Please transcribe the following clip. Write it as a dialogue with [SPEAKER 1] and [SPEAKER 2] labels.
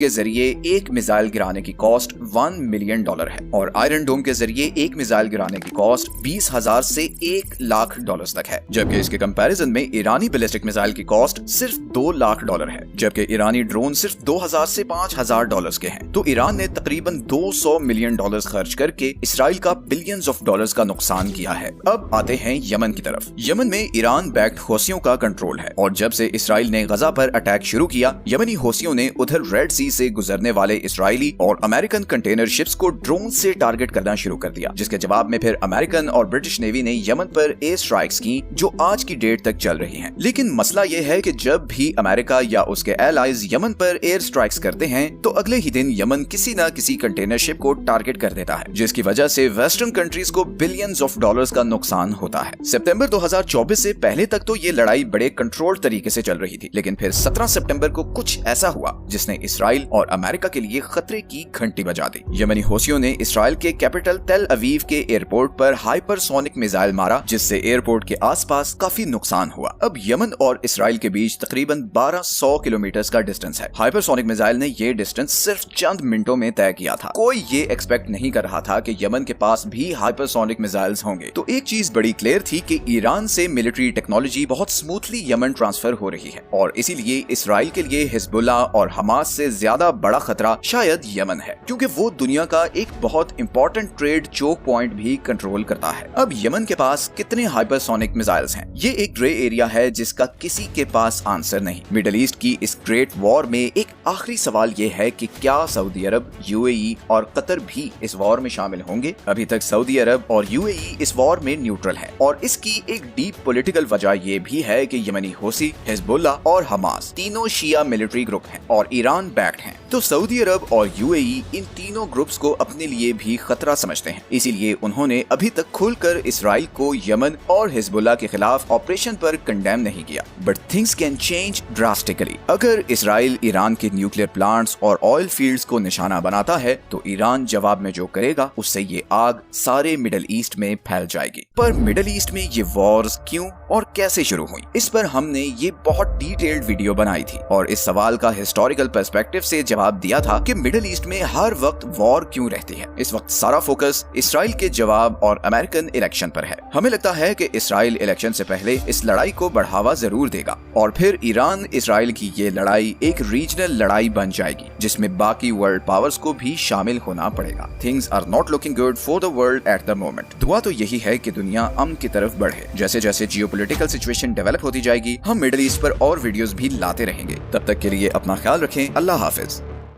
[SPEAKER 1] کے ذریعے ایک میزائل گرانے کی کاسٹ $1 ملین ہے اور آئرن ڈوم کے ذریعے ایک میزائل گرانے کی کاسٹ 20,000 سے $1 لاکھ تک ہے، جبکہ اس کے کمپیریزن میں ایرانی بیلسٹک میزائل کی کاسٹ صرف $2 لاکھ ہے، جبکہ ایرانی ڈرون صرف 2,000 سے $5,000 کے ہیں۔ تو ایران نے تقریباً $200 ملین خرچ کر کے اسرائیل کا بلینز آف ڈالرز کا نقصان کیا ہے۔ اب آتے ہیں یمن کی طرف۔ یمن میں ایران بیکڈ حوثیوں کا کنٹرول ہے اور جب سے اسرائیل نے غزہ پر اٹیک شروع کیا، یمنی حوثیوں نے ادھر ریڈ سی سے گزرنے والے اسرائیلی اور امریکن کنٹینر شپس کو ڈرون سے ٹارگٹ کرنا شروع کر دیا، جس کے جواب میں پھر امریکن اور برٹش نیوی نے یمن پر ایئر اسٹرائکس کی جو آج کی ڈیٹ تک چل رہی ہیں۔ لیکن مسئلہ یہ ہے کہ جب بھی امریکہ یا اس کے ایلائز یمن پر ایئر اسٹرائکس کرتے ہیں تو اگلے ہی دن یمن کسی نہ کسی کنٹینر شپ کو ٹارگٹ کر دیتا ہے، جس کی وجہ سے ویسٹرن کنٹریز کو بلینز آف ڈالرز کا نقصان ہوتا ہے۔ سپتمبر 2024 سے پہلے تک تو یہ لڑائی بڑے کنٹرول طریقے سے چل رہی تھی، لیکن پھر 17 سپتمبر کو کچھ ایسا ہوا جس نے اسرائیل اور امریکہ کے لیے خطرے کی گھنٹی بجا دی۔ یمنی حوثیوں نے اسرائیل کے کیپٹل تل اویو کے ایئرپورٹ پر ہائپر سونک میزائل مارا، جس سے ایئرپورٹ کے آس پاس کافی نقصان ہوا۔ اب یمن اور اسرائیل کے بیچ تقریباً 1200 کلومیٹر کا ڈسٹینس ہے۔ ہائپر سونک میزائل نے یہ ڈسٹینس صرف چند منٹوں میں طے کیا تھا۔ کوئی یہ ایکسپیکٹ نہیں کر رہا تھا کہ یمن کے پاس بھی ہائپر سونک میزائلز ہوں گے۔ تو ایک چیز بڑی کلیئر تھی کہ ایران سے ملٹری ٹیکنالوجی بہت سموتھلی یمن ٹرانسفر ہو رہی ہے اور اسی لیے اسرائیل کے لیے حزب اللہ اور حماس سے زیادہ بڑا خطرہ شاید یمن ہے، کیونکہ وہ دنیا کا ایک بہت امپورٹنٹ ٹریڈ چوک پوائنٹ بھی کنٹرول کرتا ہے۔ اب یمن کے پاس کتنے ہائپر سونک میزائلز ہیں، یہ ایک گرے ایریا ہے جس کا کسی کے پاس آنسر نہیں۔ مڈل ایسٹ کی اس گریٹ وار میں ایک آخری سوال یہ ہے کہ کیا سعودی عرب، UAE اور قطر بھی اس وار میں شامل ہوں گے؟ ابھی تک سعودی عرب اور UAE اس وار میں نیوٹرل ہے اور اس کی ایک ڈیپ پولیٹیکل وجہ یہ بھی ہے کہ یمنی حوثی، حزب اللہ اور حماس تینوں شیعہ ملٹری گروپ ہیں اور ایران بیکڈ ہیں۔ تو سعودی عرب اور UAE ان تینوں گروپس کو اپنے لیے بھی خطرہ سمجھتے ہیں، اسی لیے انہوں نے ابھی تک کھل کر اسرائیل کو یمن اور حزب اللہ کے خلاف آپریشن پر کنڈیم نہیں کیا۔ But things can change drastically. اگر اسرائیل ایران کے نیوکلیئر پلانٹس اور آئل فیلڈز کو نشانہ بناتا ہے تو ایران جواب میں جو کرے گا اس سے یہ آگ سارے مڈل ایسٹ میں پھیل جائے گی۔ پر مڈل ایسٹ میں یہ وارز کیوں اور کیسے شروع ہوئی، اس پر ہم نے یہ بہت ڈیٹیلڈ ویڈیو بنائی تھی اور اس سوال کا ہسٹوریکل پرسپیکٹو سے جواب دیا تھا کہ مڈل ایسٹ میں ہر وقت وار کیوں رہتی ہے۔ اس وقت سارا فوکس اسرائیل کے جواب اور امریکن الیکشن پر ہے۔ ہمیں لگتا ہے کہ اسرائیل الیکشن سے پہلے اس لڑائی کو بڑھاوا ضرور دے گا اور پھر ایران اسرائیل کی یہ لڑائی ایک ریجنل لڑائی بن جائے گی جس میں باقی ورلڈ پاورز کو بھی شامل ہونا پڑے گا۔ Things are not looking good for the world at the moment۔ دعا تو یہی ہے کہ دنیا امن کی طرف بڑھے۔ جیسے جیسے جیو پولیٹیکل سچویشن ڈیولپ ہوتی جائے گی ہم مڈل ایسٹ پر اور ویڈیوز بھی لاتے رہیں گے۔ تب تک کے لیے اپنا خیال رکھیں۔ اللہ حافظ۔